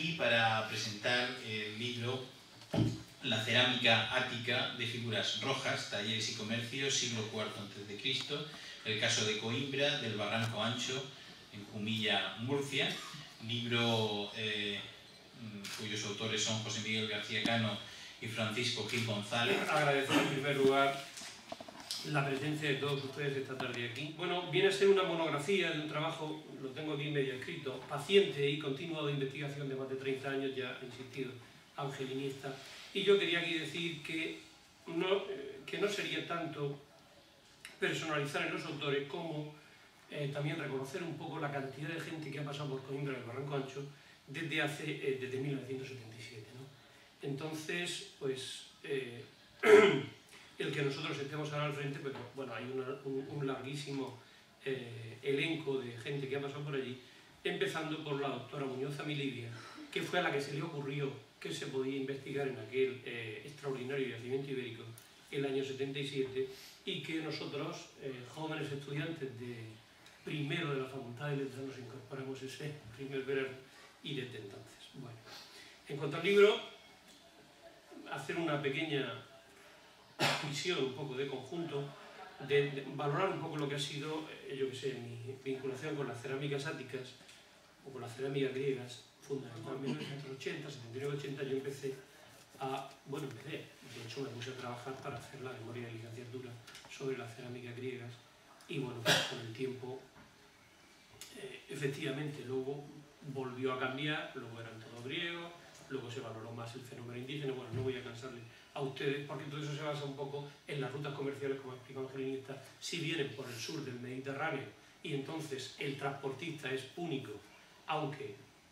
aquí para presentar el libro La cerámica ática de figuras rojas, talleres y comercios, siglo IV a.C., el caso de Coimbra, del Barranco Ancho, en Jumilla, Murcia, libro cuyos autores son José Miguel García Cano y Francisco Gil González. Agradecer en primer lugar la presencia de todos ustedes esta tarde aquí. Bueno, viene a ser una monografía de un trabajo, lo tengo aquí medio escrito, paciente y continuado de investigación de más de 30 años, ya he insistido, angelinista. Y yo quería aquí decir que no sería tanto personalizar en los autores como también reconocer un poco la cantidad de gente que ha pasado por Coimbra del Barranco Ancho desde 1977, ¿no? Entonces, pues, el que nosotros estemos ahora al frente, pues bueno, hay un larguísimo elenco de gente que ha pasado por allí, empezando por la doctora Muñoz Amilibia, que fue a la que se le ocurrió que se podía investigar en aquel extraordinario yacimiento ibérico el año 77 y que nosotros, jóvenes estudiantes de primero de la Facultad de Letras, nos incorporamos ese primer verano y desde entonces. Bueno, en cuanto al libro, hacer una pequeña visión, un poco de conjunto, de valorar un poco lo que ha sido, yo que sé, mi vinculación con las cerámicas áticas o con las cerámicas griegas, fundamentalmente en 1980, 79, 80, yo empecé, de hecho me puse a trabajar para hacer la memoria de licenciatura sobre las cerámicas griegas y bueno, pues con el tiempo, efectivamente, luego volvió a cambiar, luego eran todos griegos, luego se valoró más el fenómeno indígena. Bueno, no voy a cansarle a ustedes porque todo eso se basa un poco en las rutas comerciales, como ha explicado Angelinista. Si vienen por el sur del Mediterráneo y entonces el transportista es púnico,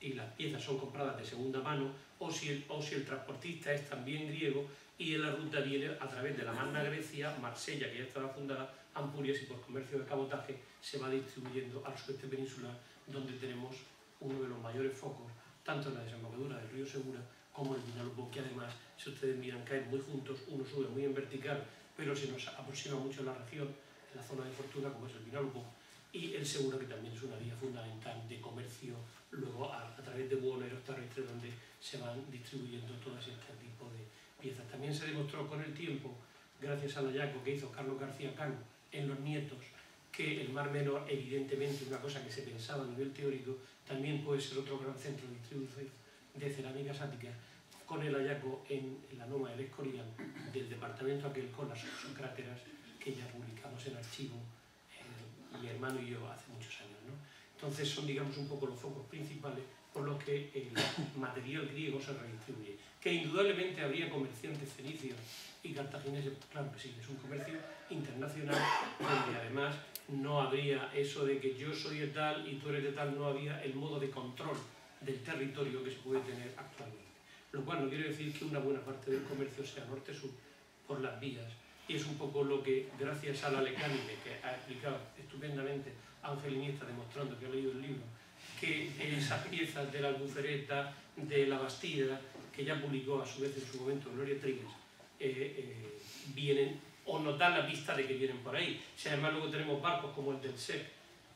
y las piezas son compradas de segunda mano, o si el transportista es también griego y en la ruta viene a través de la Magna Grecia, Marsella, que ya estaba fundada, Ampurias, y por comercio de cabotaje se va distribuyendo al sudeste peninsular, donde tenemos uno de los mayores focos, tanto en la desembocadura del río Segura como el Vinalopó, que además, si ustedes miran, caen muy juntos, uno sube muy en vertical, pero se nos aproxima mucho en la región, en la zona de Fortuna, como es el Vinalopó, y el Segura, que también es una vía fundamental de comercio, luego a través de vuelos terrestres, donde se van distribuyendo todo este tipo de piezas. También se demostró con el tiempo, gracias al hallazgo que hizo Carlos García Cano en Los Nietos, que el Mar Menor, evidentemente, una cosa que se pensaba a nivel teórico, también puede ser otro gran centro de distribución de cerámicas áticas, con el hallazgo en la Loma del Escorial del departamento aquel con las cráteras que ya publicamos en archivo, mi hermano y yo, hace muchos años, ¿no? Entonces son, digamos, un poco los focos principales por los que el material griego se redistribuye. Que indudablemente habría comerciantes fenicios y cartagineses, claro que sí, es un comercio internacional donde además no habría eso de que yo soy de tal y tú eres de tal, no había el modo de control del territorio que se puede tener actualmente. Lo cual no quiere decir que una buena parte del comercio sea norte-sur por las vías, y es un poco lo que, gracias a la Lecánime, que ha explicado estupendamente Angelinista, demostrando que ha leído el libro, que esas piezas de la Albufereta, de la Bastida, que ya publicó a su vez en su momento Gloria Trigues, vienen, o nos dan la pista de que vienen por ahí. Si además luego tenemos barcos como el del SEC,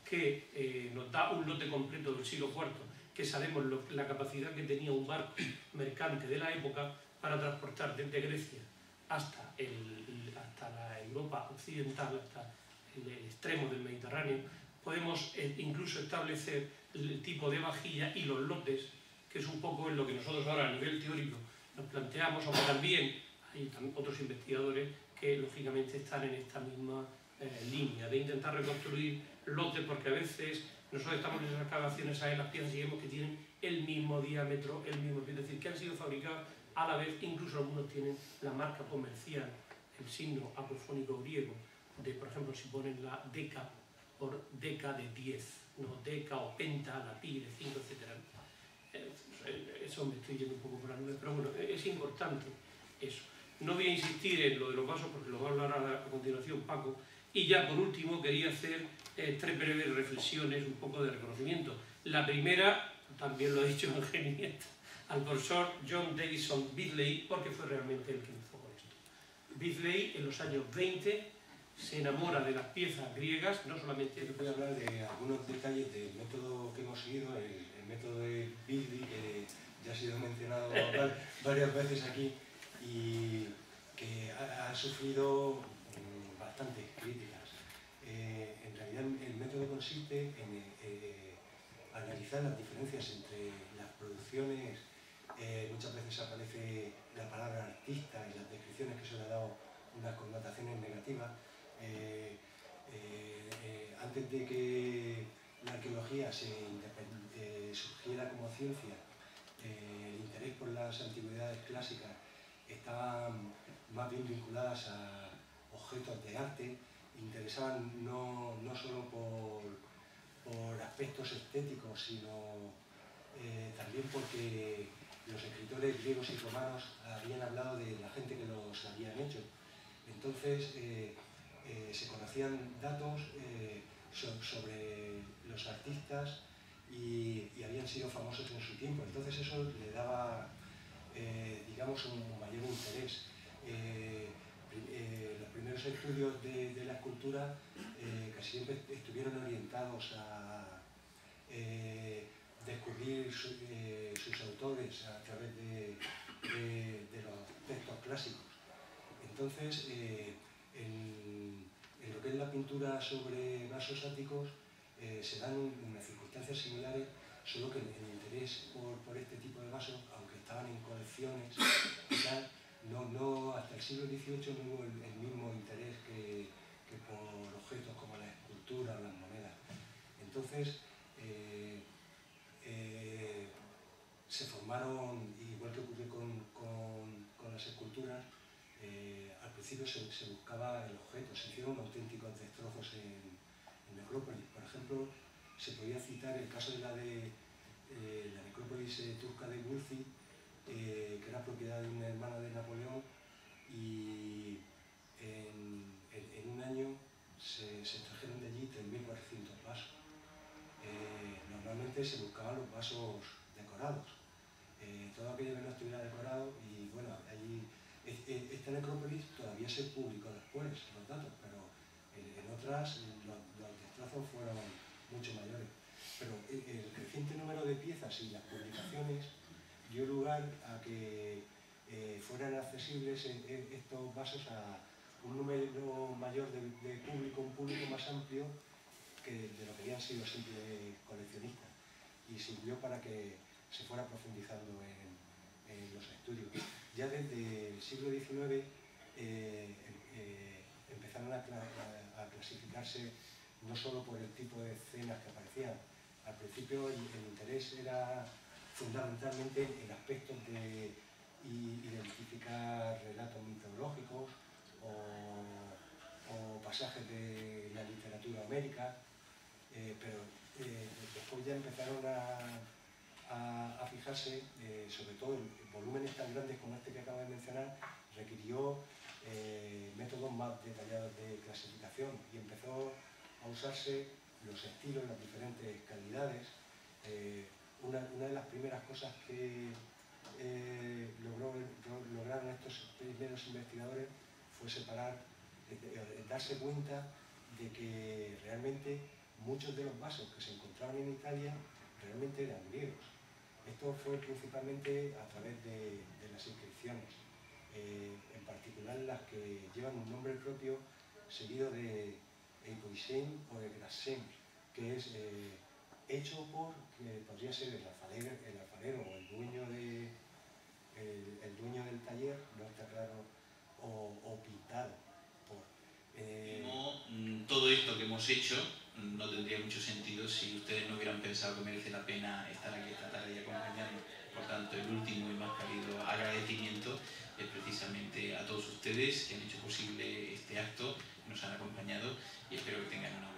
que nos da un lote completo del siglo IV, que sabemos la capacidad que tenía un barco mercante de la época para transportar desde Grecia hasta la Europa occidental, hasta el extremo del Mediterráneo. Podemos incluso establecer el tipo de vajilla y los lotes, que es un poco en lo que nosotros ahora a nivel teórico nos planteamos, aunque también hay otros investigadores que lógicamente están en esta misma línea de intentar reconstruir lotes, porque a veces nosotros estamos en esas excavaciones, en las piezas y vemos que tienen el mismo diámetro, es decir, que han sido fabricados a la vez, incluso algunos tienen la marca comercial, el signo apofónico griego, de, por ejemplo, si ponen la deca por deca de 10, no deca o penta, la pi de 5, etc. Eso me estoy yendo un poco por la nube, pero bueno, es importante eso. No voy a insistir en lo de los vasos porque lo va a hablar a continuación Paco. Y ya por último quería hacer 3 breves reflexiones, un poco de reconocimiento. La primera, también lo ha dicho Angelinista, al profesor John Davison Beasley, porque fue realmente el que empezó con esto. Beasley en los años 20 se enamora de las piezas griegas, no solamente... Yo voy a hablar de algunos detalles del método que hemos seguido, el método de Beasley, ya ha sido mencionado varias veces aquí y que ha sufrido bastantes críticas. En realidad el método consiste en analizar las diferencias entre las producciones. Muchas veces aparece la palabra artista en las descripciones que se le ha dado unas connotaciones negativas. Antes de que la arqueología surgiera como ciencia, el interés por las antigüedades clásicas estaban más bien vinculadas a objetos de arte, interesaban no solo por aspectos estéticos, sino también porque los escritores griegos y romanos habían hablado de la gente que los habían hecho. Entonces se conocían datos sobre los artistas y habían sido famosos en su tiempo. Entonces eso le daba, digamos, un mayor interés. Los primeros estudios de la escultura casi siempre estuvieron orientados a descubrir sus autores a través de los textos clásicos. Entonces, en lo que es la pintura sobre vasos áticos se dan unas circunstancias similares, solo que el interés por este tipo de vasos, aunque estaban en colecciones y tal, no hasta el siglo XVIII no hubo el mismo interés que por objetos como la escultura o las monedas. Entonces, se formaron, igual que ocurrió con las esculturas, al principio se buscaba el objeto, se hicieron auténticos destrozos en necrópolis. Por ejemplo, se podía citar el caso de la necrópolis turca de Gulfi, que era propiedad de un hermano de Napoleón, y en un año se extrajeron de allí 3.400 vasos. Normalmente se buscaban los vasos decorados, todo aquello que no estuviera decorado, y bueno, allí esta necrópolis todavía se publicó después los datos, pero en otras los destrozos fueron mucho mayores. Pero el creciente número de piezas y las publicaciones dio lugar a que fueran accesibles estos vasos a un número mayor de público, un público más amplio de lo que habían sido simples coleccionistas, y sirvió para que se fuera profundizando en los estudios. Ya desde el siglo XIX empezaron a clasificarse no solo por el tipo de escenas que aparecían. Al principio el interés era fundamentalmente en aspectos de identificar relatos mitológicos o pasajes de la literatura homérica, pero después ya empezaron a fijarse, sobre todo en volúmenes tan grandes como este que acabo de mencionar, requirió métodos más detallados de clasificación, y empezó a usarse los estilos, las diferentes calidades. Una de las primeras cosas que lograron estos primeros investigadores fue separar, darse cuenta de que realmente muchos de los vasos que se encontraban en Italia realmente eran griegos. Esto fue principalmente a través de las inscripciones, en particular las que llevan un nombre propio seguido de Eikoisen o de Grassen, que es hecho por, que podría ser el alfarero o el dueño del taller, no está claro, o pintado por. Todo esto que hemos hecho no tendría mucho sentido si ustedes no hubieran pensado que merece la pena estar aquí esta tarde y acompañarnos. Por tanto, el último y más cálido agradecimiento es precisamente a todos ustedes que han hecho posible este acto, nos han acompañado, y espero que tengan una buena